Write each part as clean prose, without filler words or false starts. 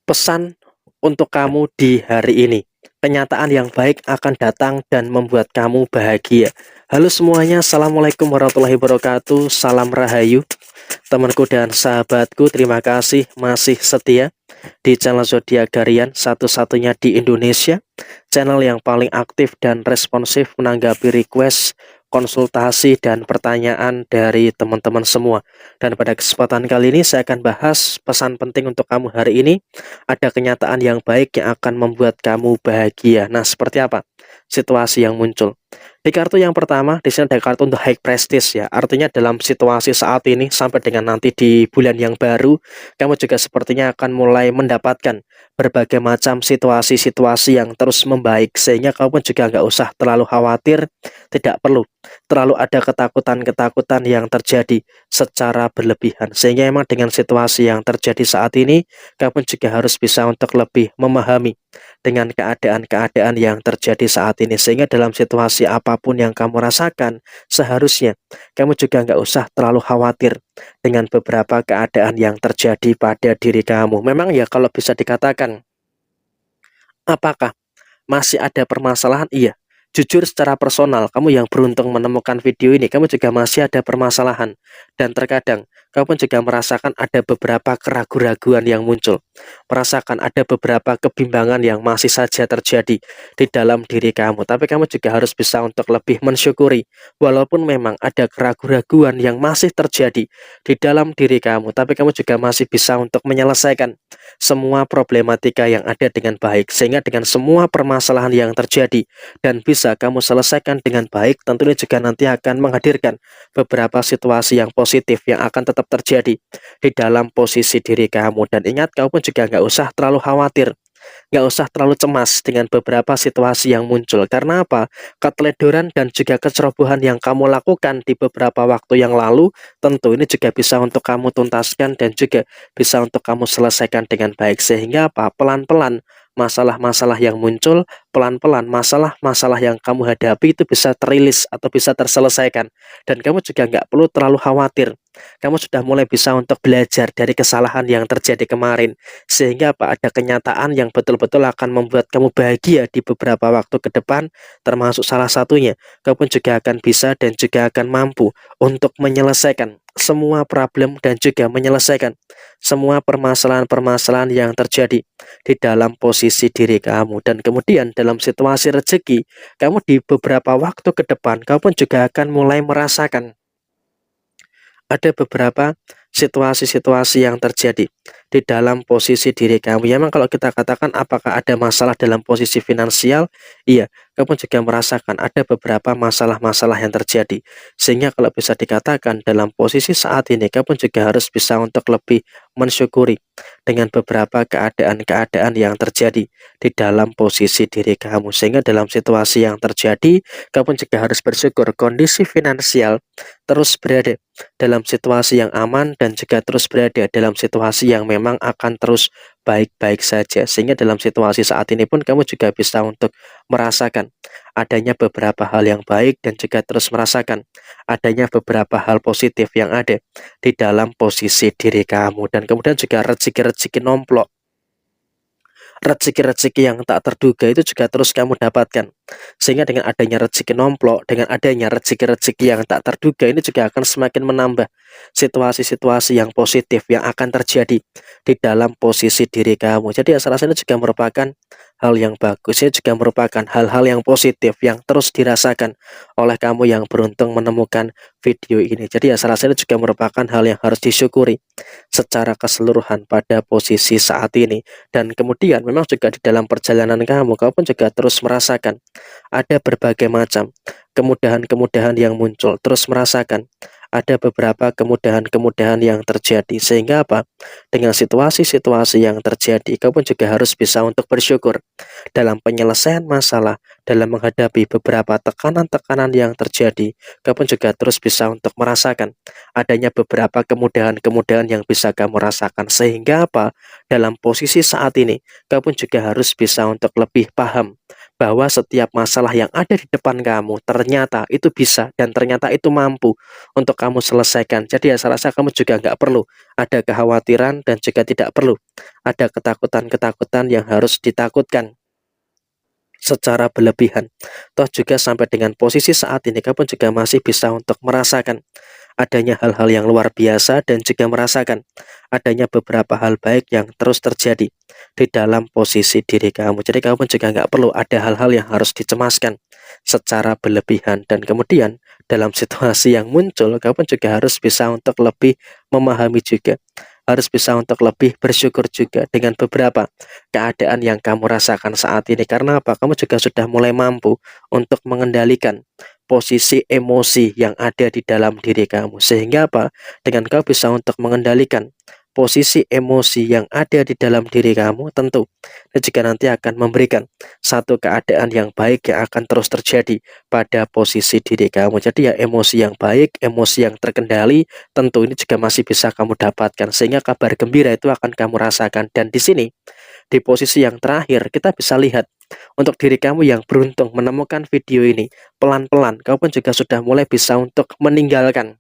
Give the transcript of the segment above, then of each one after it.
Pesan untuk kamu di hari ini. Kenyataan yang baik akan datang dan membuat kamu bahagia. Halo semuanya, Assalamualaikum warahmatullahi wabarakatuh. Salam Rahayu, temanku dan sahabatku. Terima kasih masih setia di channel Zodiak Darian, satu-satunya di Indonesia. Channel yang paling aktif dan responsif menanggapi request, konsultasi, dan pertanyaan dari teman-teman semua. Dan pada kesempatan kali ini saya akan bahas pesan penting untuk kamu hari ini. Ada kenyataan yang baik yang akan membuat kamu bahagia. Nah, seperti apa situasi yang muncul? Di kartu yang pertama, di sini ada kartu untuk high prestige ya. Artinya dalam situasi saat ini sampai dengan nanti di bulan yang baru, kamu juga sepertinya akan mulai mendapatkan berbagai macam situasi-situasi yang terus membaik. Sehingga kamu pun juga nggak usah terlalu khawatir, tidak perlu terlalu ada ketakutan-ketakutan yang terjadi secara berlebihan. Sehingga emang dengan situasi yang terjadi saat ini, kamu juga harus bisa untuk lebih memahami dengan keadaan-keadaan yang terjadi saat ini. Sehingga dalam situasi apapun yang kamu rasakan, seharusnya kamu juga nggak usah terlalu khawatir dengan beberapa keadaan yang terjadi pada diri kamu. Memang ya kalau bisa dikatakan, apakah masih ada permasalahan? Iya. Jujur secara personal, kamu yang beruntung menemukan video ini, kamu juga masih ada permasalahan. Dan terkadang, kamu pun juga merasakan ada beberapa keraguan-raguan yang muncul. Merasakan ada beberapa kebimbangan yang masih saja terjadi di dalam diri kamu. Tapi kamu juga harus bisa untuk lebih mensyukuri. Walaupun memang ada keraguan-raguan yang masih terjadi di dalam diri kamu. Tapi kamu juga masih bisa untuk menyelesaikan semua problematika yang ada dengan baik, sehingga dengan semua permasalahan yang terjadi dan bisa kamu selesaikan dengan baik, tentunya juga nanti akan menghadirkan beberapa situasi yang positif yang akan tetap terjadi di dalam posisi diri kamu. Dan ingat, kamu pun juga nggak usah terlalu khawatir, nggak usah terlalu cemas dengan beberapa situasi yang muncul. Karena apa? Keteledoran dan juga kecerobohan yang kamu lakukan di beberapa waktu yang lalu, tentu ini juga bisa untuk kamu tuntaskan dan juga bisa untuk kamu selesaikan dengan baik. Sehingga apa? Pelan-pelan masalah-masalah yang muncul, pelan-pelan masalah-masalah yang kamu hadapi itu bisa terilis atau bisa terselesaikan. Dan kamu juga nggak perlu terlalu khawatir. Kamu sudah mulai bisa untuk belajar dari kesalahan yang terjadi kemarin. Sehingga apa? Ada kenyataan yang betul-betul akan membuat kamu bahagia di beberapa waktu ke depan, termasuk salah satunya, kamu pun juga akan bisa dan juga akan mampu untuk menyelesaikan semua problem dan juga menyelesaikan semua permasalahan-permasalahan yang terjadi di dalam posisi diri kamu. Dan kemudian dalam situasi rezeki, kamu di beberapa waktu ke depan, kamu pun juga akan mulai merasakan ada beberapa situasi-situasi yang terjadi di dalam posisi diri kamu. Ya, memang kalau kita katakan apakah ada masalah dalam posisi finansial, iya, kamu juga merasakan ada beberapa masalah-masalah yang terjadi. Sehingga kalau bisa dikatakan dalam posisi saat ini, kamu juga harus bisa untuk lebih mensyukuri dengan beberapa keadaan-keadaan yang terjadi di dalam posisi diri kamu. Sehingga dalam situasi yang terjadi, kamu juga harus bersyukur kondisi finansial terus berada dalam situasi yang aman dan juga terus berada dalam situasi yang memang akan terus baik-baik saja. Sehingga dalam situasi saat ini pun kamu juga bisa untuk merasakan adanya beberapa hal yang baik dan juga terus merasakan adanya beberapa hal positif yang ada di dalam posisi diri kamu. Dan kemudian juga rezeki-rezeki nomplok, rezeki-rezeki yang tak terduga itu juga terus kamu dapatkan. Sehingga dengan adanya rezeki nomplok, dengan adanya rezeki-rezeki yang tak terduga, ini juga akan semakin menambah situasi-situasi yang positif yang akan terjadi di dalam posisi diri kamu. Jadi rasanya juga merupakan hal yang bagus, ini juga merupakan hal-hal yang positif yang terus dirasakan oleh kamu yang beruntung menemukan video ini. Jadi rasanya juga merupakan hal yang harus disyukuri secara keseluruhan pada posisi saat ini. Dan kemudian memang juga di dalam perjalanan kamu, kamu pun juga terus merasakan ada berbagai macam kemudahan-kemudahan yang muncul, terus merasakan ada beberapa kemudahan-kemudahan yang terjadi. Sehingga apa? Dengan situasi-situasi yang terjadi, kamu pun juga harus bisa untuk bersyukur dalam penyelesaian masalah, dalam menghadapi beberapa tekanan-tekanan yang terjadi. Kamu pun juga terus bisa untuk merasakan adanya beberapa kemudahan-kemudahan yang bisa kamu rasakan. Sehingga apa? Dalam posisi saat ini, kamu pun juga harus bisa untuk lebih paham bahwa setiap masalah yang ada di depan kamu ternyata itu bisa dan ternyata itu mampu untuk kamu selesaikan. Jadi ya saya rasa kamu juga nggak perlu ada kekhawatiran dan juga tidak perlu ada ketakutan-ketakutan yang harus ditakutkan secara berlebihan. Toh juga sampai dengan posisi saat ini kamu juga masih bisa untuk merasakan adanya hal-hal yang luar biasa dan juga merasakan adanya beberapa hal baik yang terus terjadi di dalam posisi diri kamu. Jadi kamu juga nggak perlu ada hal-hal yang harus dicemaskan secara berlebihan. Dan kemudian dalam situasi yang muncul, kamu juga harus bisa untuk lebih memahami juga, harus bisa untuk lebih bersyukur juga dengan beberapa keadaan yang kamu rasakan saat ini. Karena apa? Kamu juga sudah mulai mampu untuk mengendalikan posisi emosi yang ada di dalam diri kamu. Sehingga apa? Dengan kau bisa untuk mengendalikan posisi emosi yang ada di dalam diri kamu, tentu dan juga nanti akan memberikan satu keadaan yang baik yang akan terus terjadi pada posisi diri kamu. Jadi ya emosi yang baik, emosi yang terkendali, tentu ini juga masih bisa kamu dapatkan, sehingga kabar gembira itu akan kamu rasakan. Dan di sini di posisi yang terakhir kita bisa lihat untuk diri kamu yang beruntung menemukan video ini, pelan-pelan kamu pun juga sudah mulai bisa untuk meninggalkan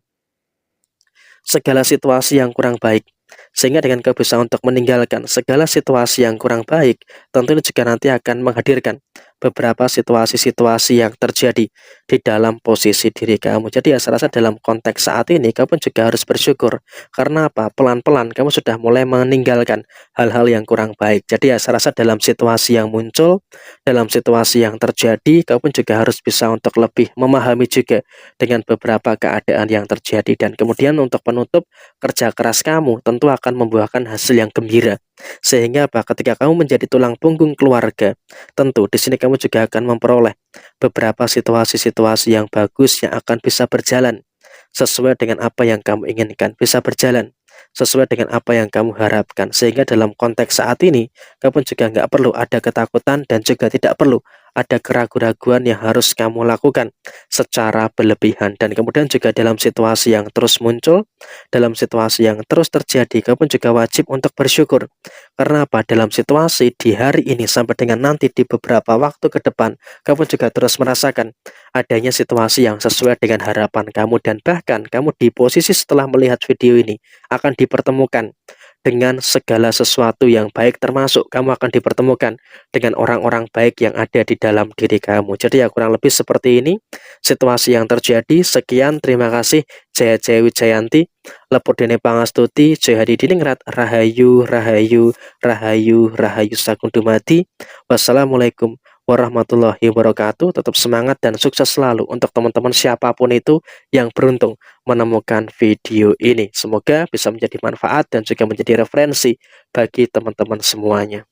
segala situasi yang kurang baik. Sehingga dengan kau bisa untuk meninggalkan segala situasi yang kurang baik, tentu ini juga nanti akan menghadirkan beberapa situasi-situasi yang terjadi di dalam posisi diri kamu. Jadi ya saya rasa dalam konteks saat ini kamu pun juga harus bersyukur. Karena apa? Pelan-pelan kamu sudah mulai meninggalkan hal-hal yang kurang baik. Jadi ya saya rasa dalam situasi yang muncul, dalam situasi yang terjadi, kamu pun juga harus bisa untuk lebih memahami juga dengan beberapa keadaan yang terjadi. Dan kemudian untuk penutup, kerja keras kamu tentu akan membuahkan hasil yang gembira. Sehingga apa? Ketika kamu menjadi tulang punggung keluarga, tentu di sini kamu juga akan memperoleh beberapa situasi-situasi yang bagus yang akan bisa berjalan sesuai dengan apa yang kamu inginkan, bisa berjalan sesuai dengan apa yang kamu harapkan. Sehingga dalam konteks saat ini, kamu juga nggak perlu ada ketakutan dan juga tidak perlu ada keraguan-raguan yang harus kamu lakukan secara berlebihan. Dan kemudian juga dalam situasi yang terus muncul, dalam situasi yang terus terjadi, kamu juga wajib untuk bersyukur. Karena apa? Dalam situasi di hari ini sampai dengan nanti di beberapa waktu ke depan, kamu juga terus merasakan adanya situasi yang sesuai dengan harapan kamu. Dan bahkan kamu di posisi setelah melihat video ini akan dipertemukan dengan segala sesuatu yang baik, termasuk kamu akan dipertemukan dengan orang-orang baik yang ada di dalam diri kamu. Jadi ya kurang lebih seperti ini situasi yang terjadi. Sekian, terima kasih. Jaya Jaya Wijayanti, Lepodene Pangastuti, Jaya Hadi Diningrat, Rahayu, Rahayu, Rahayu, Rahayu Sagung Dumadi. Wassalamualaikum warahmatullahi wabarakatuh. Tetap semangat dan sukses selalu untuk teman-teman siapapun itu yang beruntung menemukan video ini. Semoga bisa menjadi manfaat dan juga menjadi referensi bagi teman-teman semuanya.